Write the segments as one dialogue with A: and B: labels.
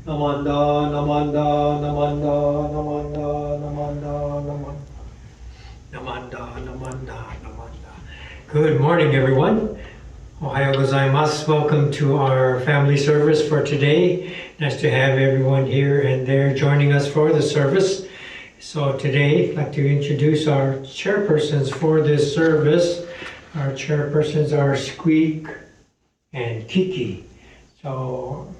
A: Namanda, Namanda, Namanda, Namanda, Namanda, Namanda, Namanda, Namanda, Namanda. Good morning, everyone. Ohayo gozaimasu. Welcome to our family service for today. Nice to have everyone here and there joining us for the service. So today, I'd like to introduce our chairpersons for this service. Our chairpersons are Squeak and Kiki. So,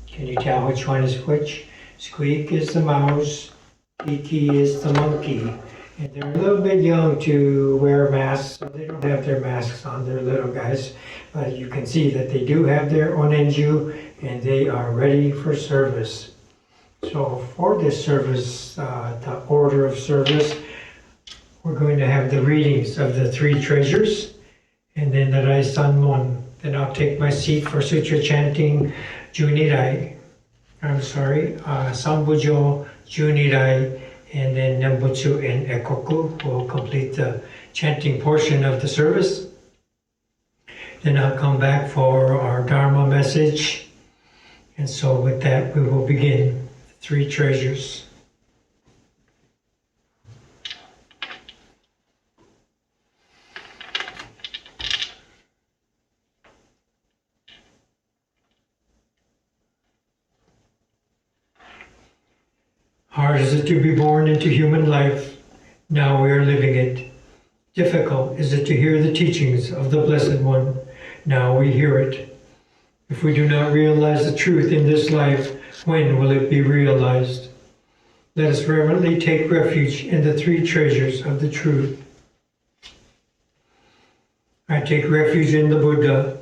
A: can you tell which one is which? Squeak is the mouse, Kiki is the monkey. And they're a little bit young to wear masks, so they don't have their masks on. They're little guys. But you can see that they do have their onenju and they are ready for service. So for this service, the order of service, we're going to have the readings of the three treasures and then the Rai Sanmon. Then I'll take my seat for sutra chanting Ni Rai. Sambujo, Ni Rai, and then Nembutsu and Ekoku will complete the chanting portion of the service. Then I'll come back for our Dharma message. And so with that, we will begin the three treasures. Hard is it to be born into human life, now we are living it. Difficult is it to hear the teachings of the Blessed One, now we hear it. If we do not realize the truth in this life, when will it be realized? Let us reverently take refuge in the three treasures of the truth. I take refuge in the Buddha.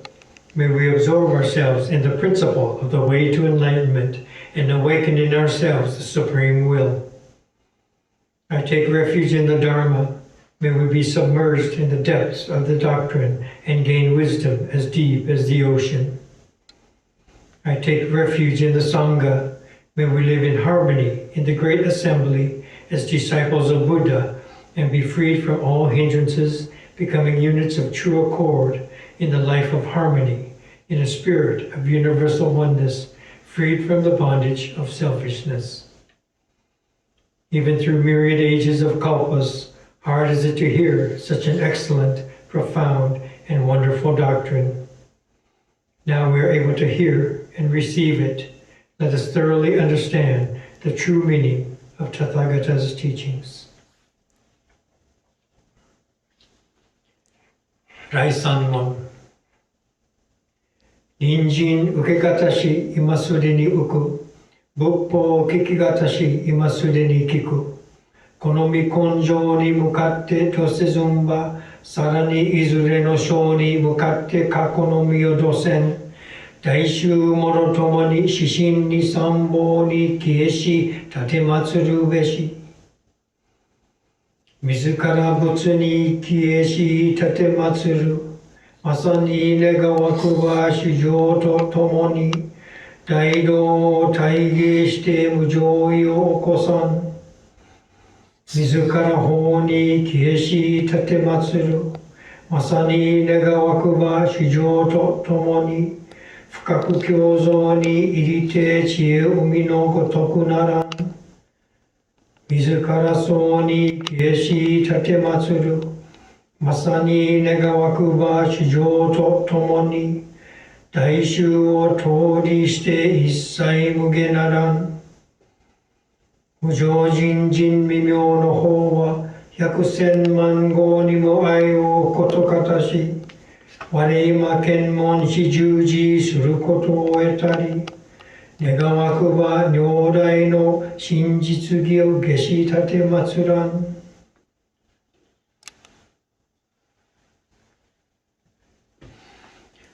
A: May we absorb ourselves in the principle of the way to enlightenment and awaken in ourselves the supreme will. I take refuge in the Dharma. May we be submerged in the depths of the doctrine and gain wisdom as deep as the ocean. I take refuge in the Sangha. May we live in harmony in the great assembly as disciples of Buddha and be freed from all hindrances, becoming units of true accord in the life of harmony, in a spirit of universal oneness, freed from the bondage of selfishness. Even through myriad ages of kalpas, hard is it to hear such an excellent, profound, and wonderful doctrine. Now we are able to hear and receive it. Let us thoroughly understand the true meaning of Tathagata's teachings. Rai Sanmon. Ninjin ukegatashi imasude ni uku, buppo kikigatashi imasude ni kiku. Konomi konjo ni mukatte dosezumba, sarani izure no sho ni mukatte kakonomi o dosen. Daishu moro tomo ni shishin ni sambo ni kieshi tatematsuru beshi. Mizukara butsu ni kieshi tatematsuru. Masani negawaku wa shujo to tomo ni daido taige shite mujoi o okosan. Mizukara ho ni kieshi tatematsuru. Masani negawaku wa shujo to tomo ni fukaku kyozo ni irite chie umi no gotoku naran. Mizukara so ni kieshi tatematsuru. Masani negawaku wa shujo to tomo ni daishu o tori shite issai muge naran. Mujojin jin mimyo no Howa 100,000 万号にも愛をことかたし我今検問し従事することを得たり願わくば如来の真実義を下し立て祭らん。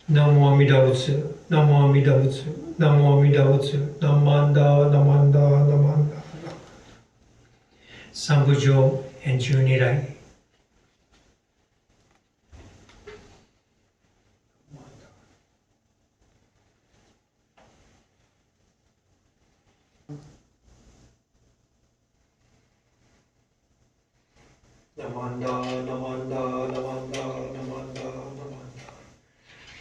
A: 南無阿弥陀仏、南無阿弥陀仏、南無阿弥陀仏、南無阿弥陀、南無阿弥陀、南無阿弥陀。三部上and Ni Rai. Namanda, namanda, namanda, namanda, namanda,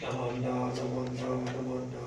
A: namanda, namanda, namanda.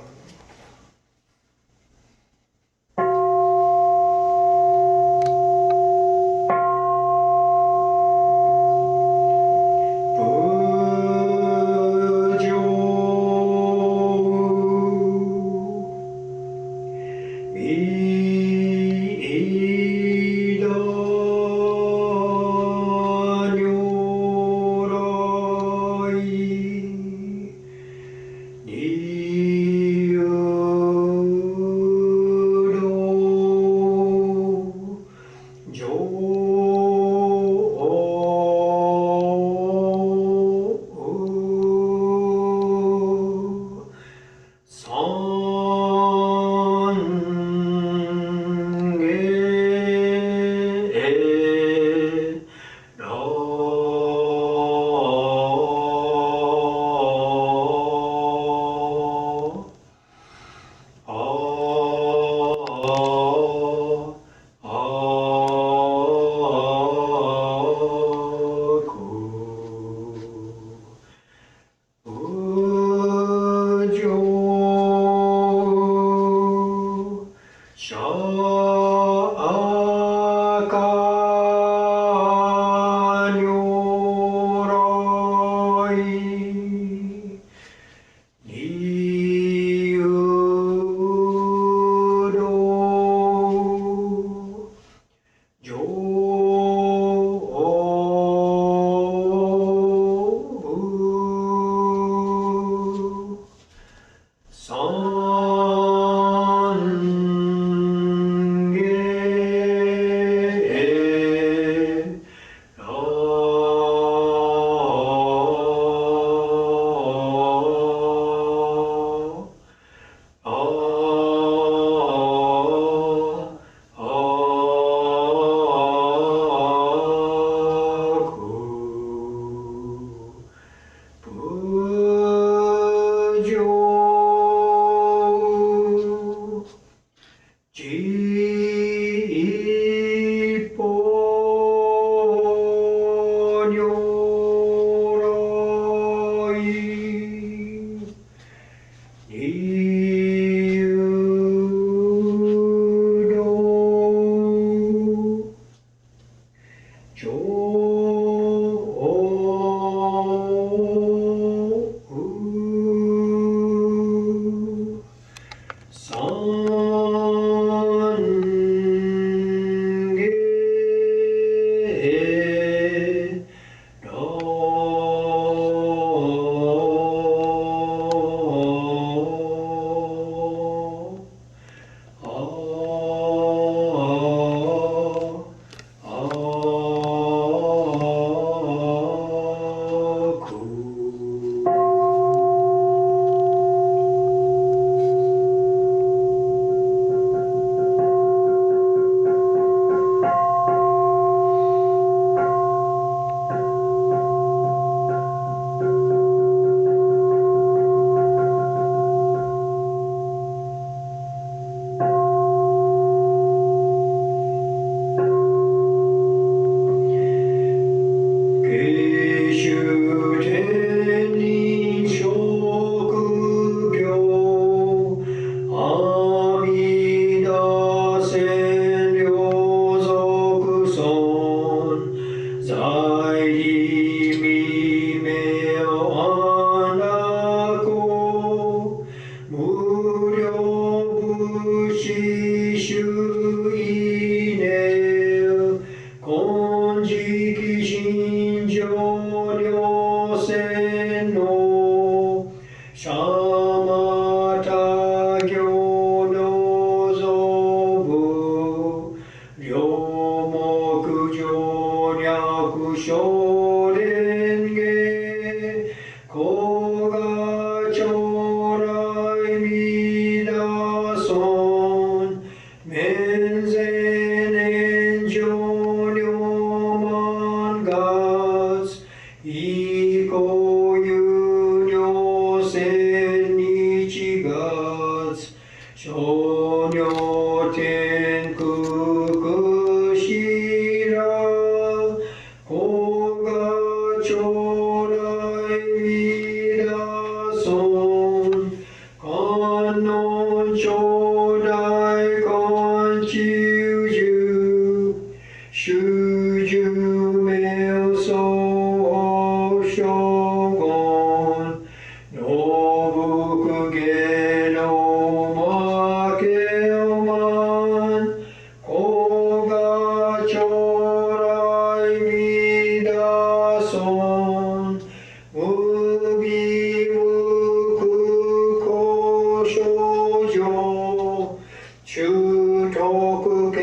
A: 中徳系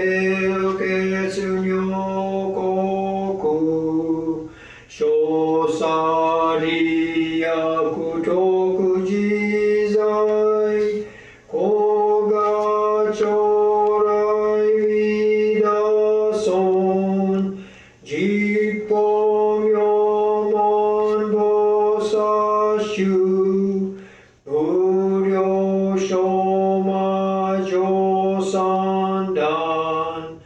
A: 受血入 Jippo Myomon Bosashu Uryo Shoma Josandan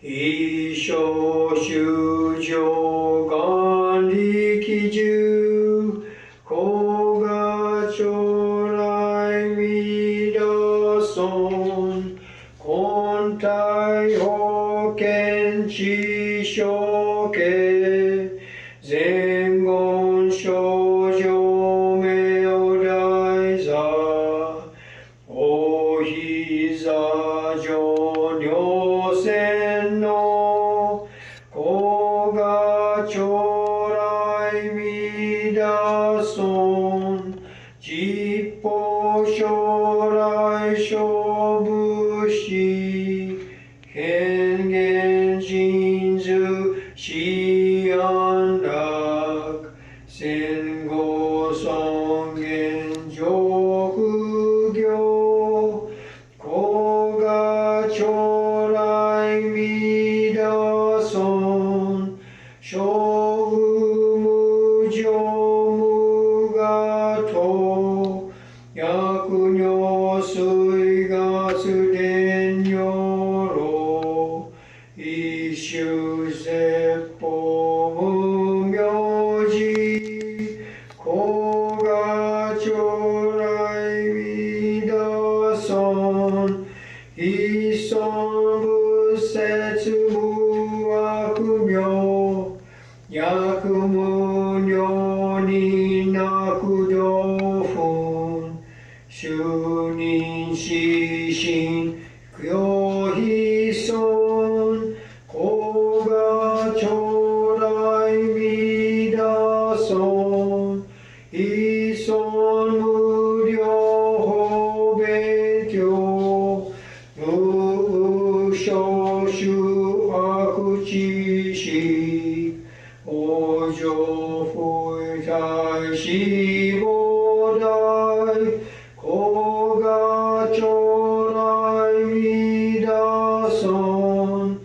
A: Isho Shujo Gandhi Kiju Koga Chorai Midason Kontai Hoken Chishoke Zengon Shoujo Meodaiza Ohiza Jonyo Senno Koga Chorai Midason Jippo Shorai Shobushi Kengen Jinzu Shiandak Sengo Songen Jokugyo Koga Chorai Midason Shogu Mujo Mugato Yakunyo Suigatsu Denyoro Ishu Seppo Mumyoji Koga Chorai Midason Ison Busetsu Muakumyo Yakumunyo ni nakudofun Shunin shishin kyohison Koga chorai midason Ison muryo hobekyo Mushoshu akuchishi Ojo fuitai shibodai Koga chorai midason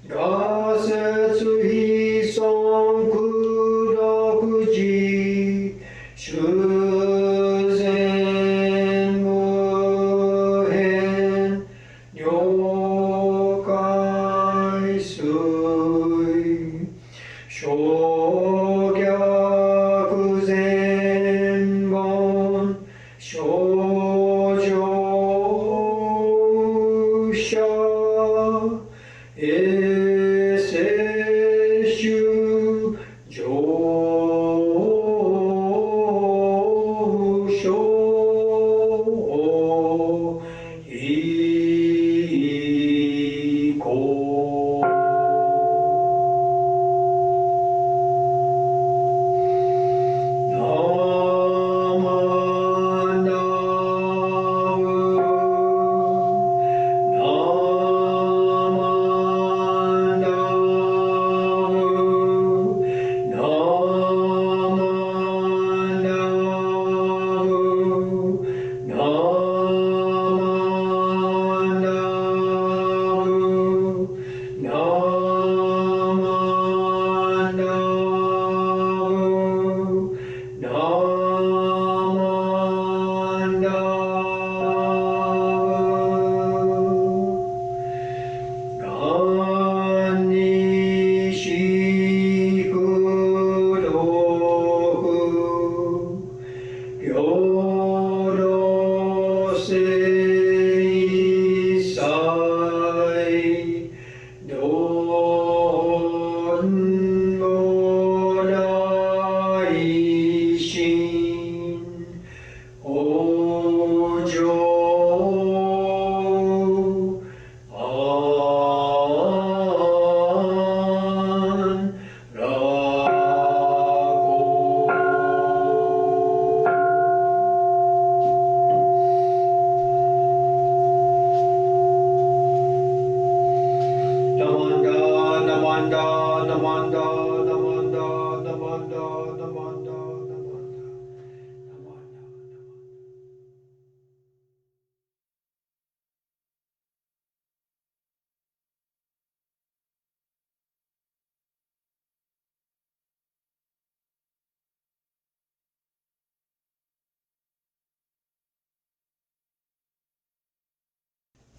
A: Gasetsu hison kudokuji Shuzen muhen nyokai sui Shogyaku Zengon Shoujo Sha Eseshu Josho Iko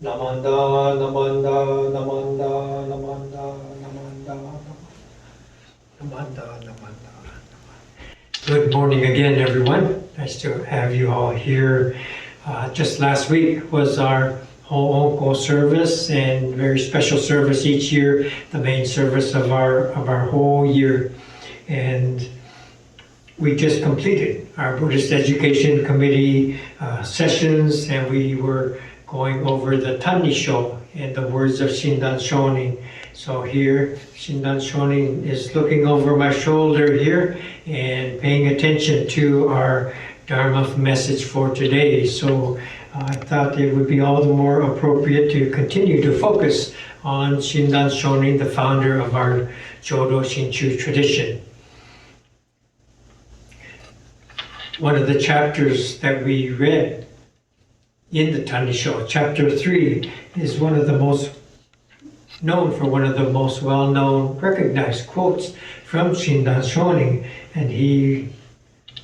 A: Namanda, Namanda, Namanda, Namanda, Namanda, Namanda, Namanda. Good morning again, everyone. Nice to have you all here. Just last week was our Ho'oko service, and very special service each year, the main service of our whole year. And we just completed our Buddhist Education Committee sessions, and we were going over the Tanisho and the words of Shindan Shonin. So here, Shindan Shonin is looking over my shoulder here and paying attention to our Dharma message for today. So I thought it would be all the more appropriate to continue to focus on Shindan Shonin, the founder of our Jodo Shinchu tradition. One of the chapters that we read in the Tanisho, chapter 3, is one of the most known for one of the most well-known, recognized quotes from Shindan Shonin. And he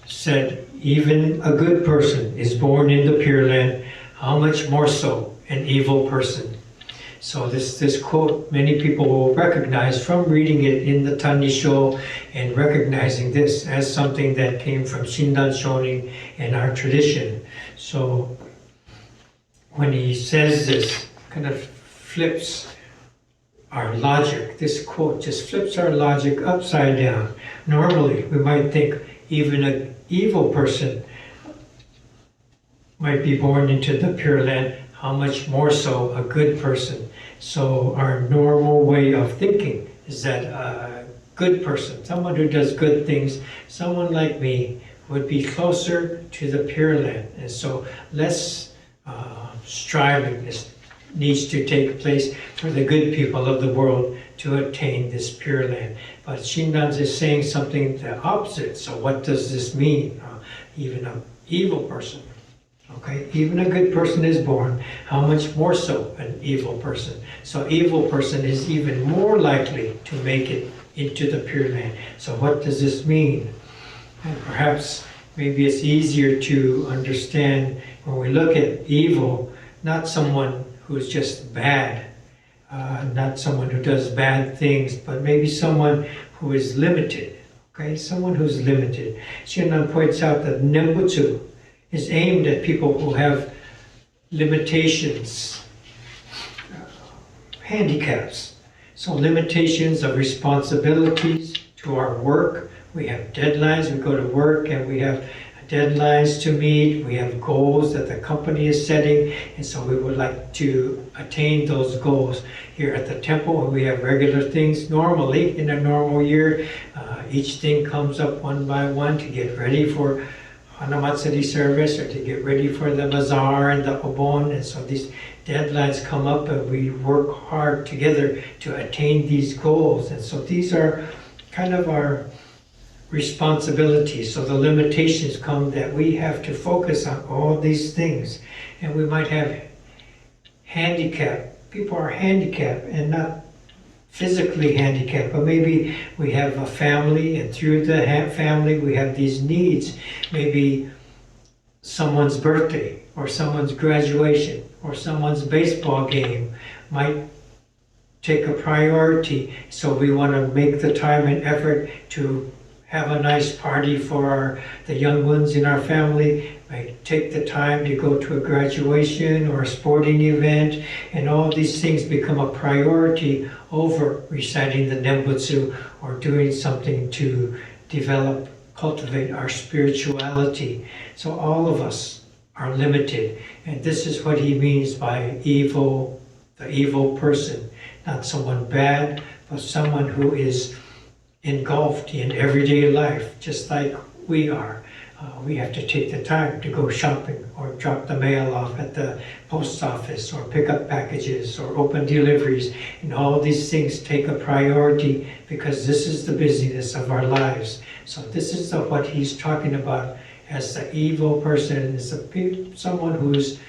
A: said, "Even a good person is born in the Pure Land, how much more so an evil person." So this quote, many people will recognize from reading it in the Tanisho and recognizing this as something that came from Shindan Shonin and our tradition. So when he says this, kind of flips our logic. This quote just flips our logic upside down. Normally, we might think even an evil person might be born into the Pure Land, how much more so a good person. So our normal way of thinking is that a good person, someone who does good things, someone like me, would be closer to the Pure Land. And so less striving needs to take place for the good people of the world to attain this Pure Land. But Shindan is saying something the opposite. So what does this mean? Even an evil person. Okay, even a good person is born, how much more so an evil person? So evil person is even more likely to make it into the Pure Land. So what does this mean? And perhaps maybe it's easier to understand when we look at evil, not someone who's just bad, not someone who does bad things, but maybe someone who is limited. Okay, someone who's limited. Shindan points out that Nembutsu is aimed at people who have limitations, handicaps. So limitations of responsibilities to our work. We have deadlines, we go to work and we have deadlines to meet, we have goals that the company is setting, and so we would like to attain those goals. Here at the temple, we have regular things. Normally, in a normal year, each thing comes up one by one to get ready for Hanamatsuri service or to get ready for the bazaar and the obon. And so these deadlines come up and we work hard together to attain these goals. And so these are kind of our responsibilities. So the limitations come that we have to focus on all these things. And we might have handicap. People are handicapped and not physically handicapped, but maybe we have a family, and through the family we have these needs. Maybe someone's birthday or someone's graduation or someone's baseball game might take a priority, so we want to make the time and effort to have a nice party for the young ones in our family. Might take the time to go to a graduation or a sporting event, and all these things become a priority over reciting the Nembutsu or doing something to develop, cultivate our spirituality. So all of us are limited, and this is what he means by evil, the evil person. Not someone bad, but someone who is engulfed in everyday life, just like we are. We have to take the time to go shopping or drop the mail off at the post office or pick up packages or open deliveries. And all these things take a priority because this is the busyness of our lives. So this is what he's talking about as the evil person, is someone who's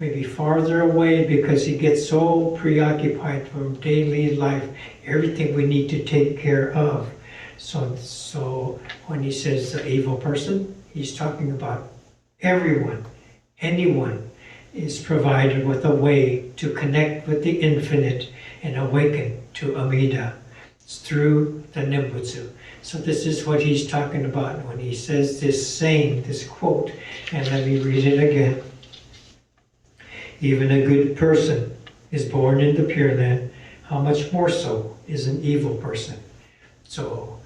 A: maybe farther away because he gets so preoccupied from daily life, everything we need to take care of. So when he says the evil person, he's talking about everyone, anyone is provided with a way to connect with the infinite and awaken to Amida through the Nembutsu. So this is what he's talking about when he says this saying, this quote, and let me read it again. Even a good person is born in the Pure Land, how much more so is an evil person? So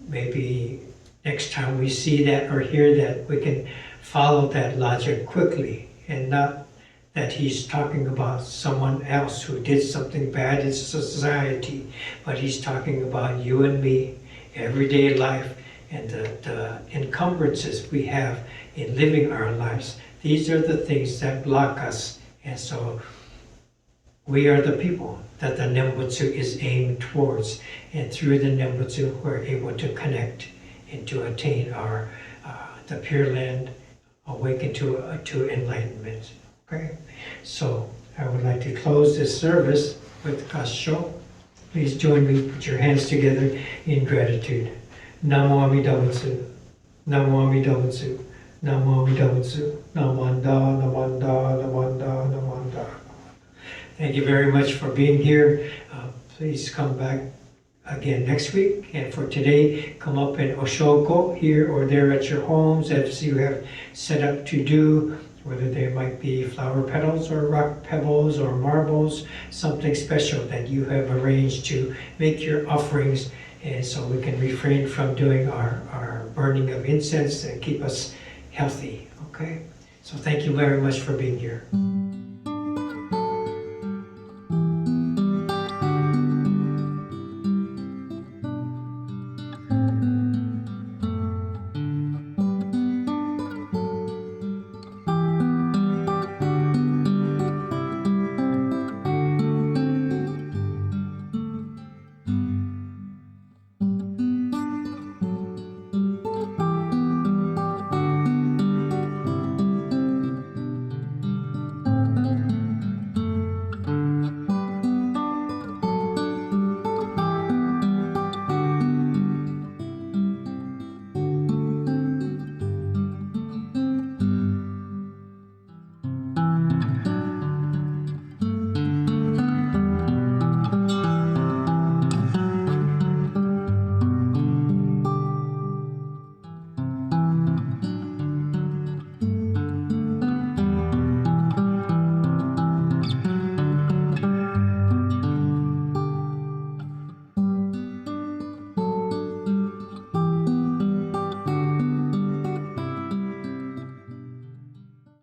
A: maybe next time we see that or hear that, we can follow that logic quickly, and not that he's talking about someone else who did something bad in society, but he's talking about you and me, everyday life, and the encumbrances we have in living our lives. These are the things that block us, and so we are the people that the Nembutsu is aimed towards, and through the Nembutsu we're able to connect and to attain our the Pure Land, awaken to enlightenment. Okay, so I would like to close this service with Gassho. Please join me, put your hands together in gratitude. Namo Amida Butsu, Namo Amida Butsu, Namo Amida Butsu, Namanda, Namanda, Namanda, Namanda. Thank you very much for being here. Please come back again next week. And for today, come up in Oshoko, here or there at your homes, as you have set up to do, whether they might be flower petals or rock pebbles or marbles, something special that you have arranged to make your offerings, and so we can refrain from doing our burning of incense and keep us healthy. Okay? So thank you very much for being here.